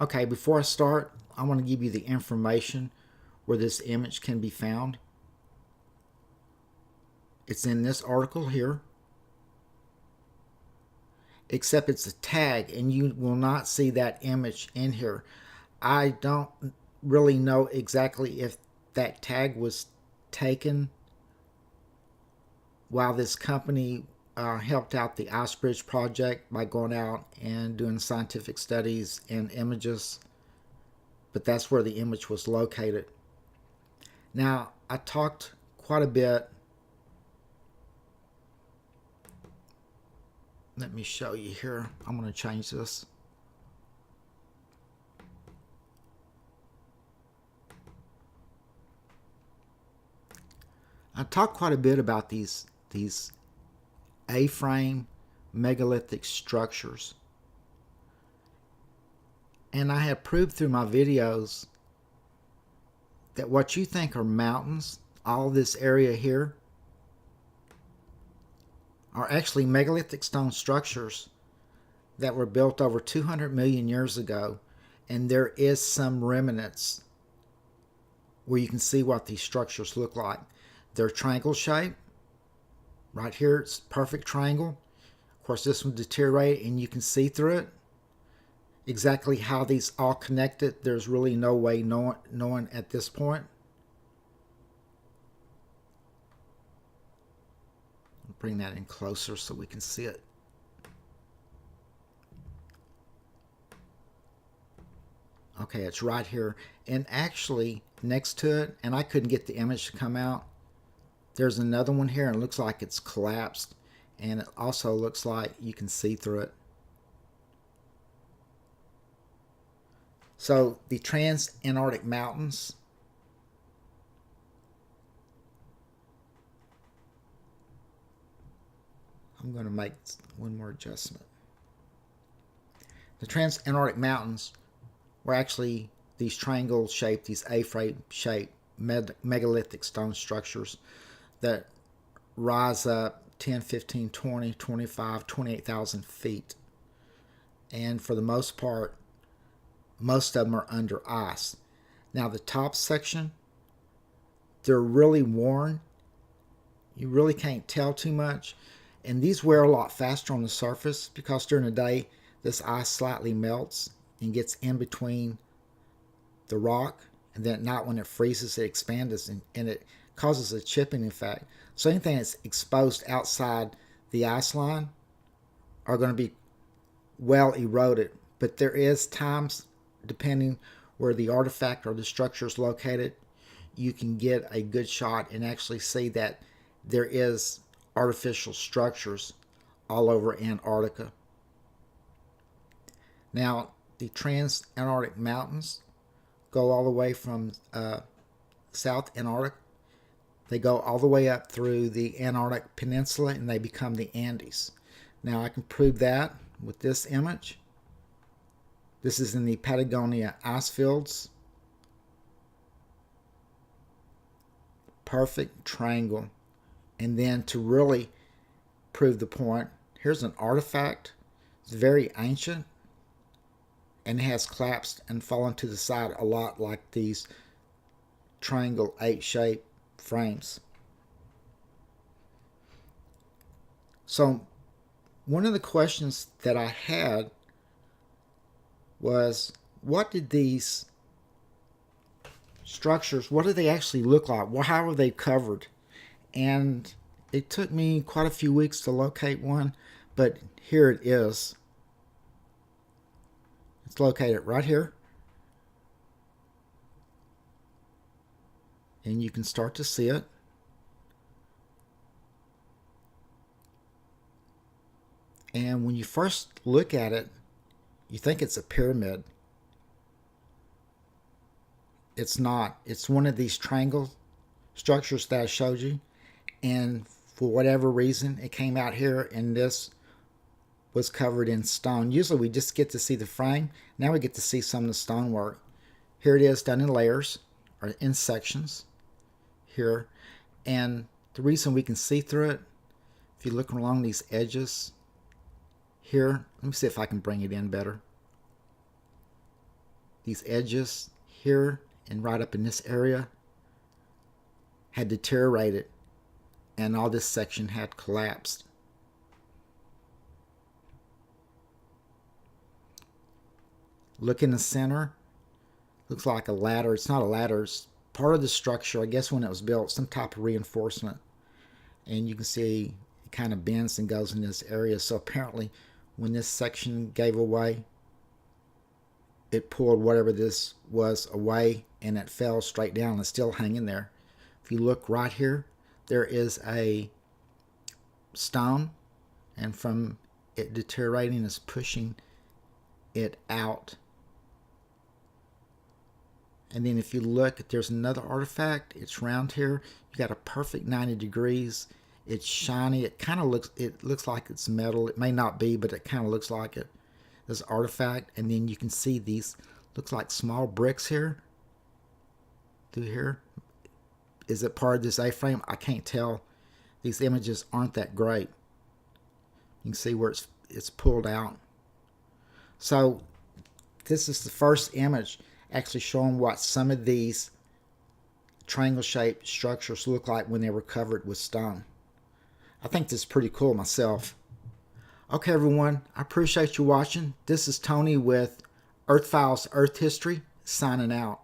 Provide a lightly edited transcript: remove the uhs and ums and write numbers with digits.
Okay, before I start, I want to give you the information where this image can be found. It's in this article here, except it's a tag and you will not see that image in here. I don't really know exactly if that tag was taken while this company helped out the Ice Bridge project by going out and doing scientific studies and images, but that's where the image was located. Now, I talked quite a bit. Let me show you here. I'm going to change this. I talked quite a bit about these A-frame megalithic structures. And I have proved through my videos that what you think are mountains, all this area here, are actually megalithic stone structures that were built over 200 million years ago, and there is some remnants where you can see what these structures look like. They're triangle shaped. Right here it's perfect triangle. Of course this one deteriorated and you can see through it. Exactly how these all connected, there's really no way knowing at this point. I'll bring that in closer so we can see it. Okay, it's right here. And actually next to it, and I couldn't get the image to come out, there's another one here and it looks like it's collapsed, and it also looks like you can see through it. So the Transantarctic mountains, I'm going to make one more adjustment. The Transantarctic mountains were actually these triangle shaped, these A-frame shaped megalithic stone structures that rise up 10, 15, 20, 25, 28,000 feet. And for the most part, most of them are under ice. Now the top section, they're really worn. You really can't tell too much. And these wear a lot faster on the surface because during the day, this ice slightly melts and gets in between the rock. And then at night when it freezes, it expands and it causes a chipping effect. So anything that's exposed outside the ice line are going to be well eroded. But there is times, depending where the artifact or the structure is located, you can get a good shot and actually see that there is artificial structures all over Antarctica. Now, the Transantarctic mountains go all the way from South Antarctica. They go all the way up through the Antarctic Peninsula and they become the Andes. Now I can prove that with this image. This is in the Patagonia ice fields. Perfect triangle. And then to really prove the point, here's an artifact. It's very ancient and it has collapsed and fallen to the side a lot like these triangle 8-shaped frames. So one of the questions that I had was, what did these structures, what do they actually look like? Well, how are they covered? And it took me quite a few weeks to locate one, but here it is. It's located right here. And you can start to see it. And when you first look at it, you think it's a pyramid. It's not. It's one of these triangle structures that I showed you. And for whatever reason, it came out here and this was covered in stone. Usually we just get to see the frame. Now we get to see some of the stonework. Here it is done in layers or in sections here. And the reason we can see through it, if you look along these edges here, let me see if I can bring it in better. these edges here and right up in this area had deteriorated, and all this section had collapsed. Look in the center. Looks like a ladder. It's not a ladder. It's part of the structure. I guess when it was built, some type of reinforcement. And you can see it kind of bends and goes in this area. So apparently when this section gave away, it pulled whatever this was away and it fell straight down. It's still hanging there. If you look right here, there is a stone, and from it deteriorating is pushing it out. And then if you look, there's another artifact. It's round here. You got a perfect 90 degrees. It's shiny. It kind of looks like it's metal. It may not be, but it kind of looks like it. This artifact, and then you can see these looks like small bricks here. Through here. Is it part of this A-frame? I can't tell. These images aren't that great. You can see where it's pulled out. So this is the first image actually showing what some of these triangle-shaped structures look like when they were covered with stone. I think this is pretty cool myself. Okay, everyone, I appreciate you watching. This is Tony with Earth Files Earth History, signing out.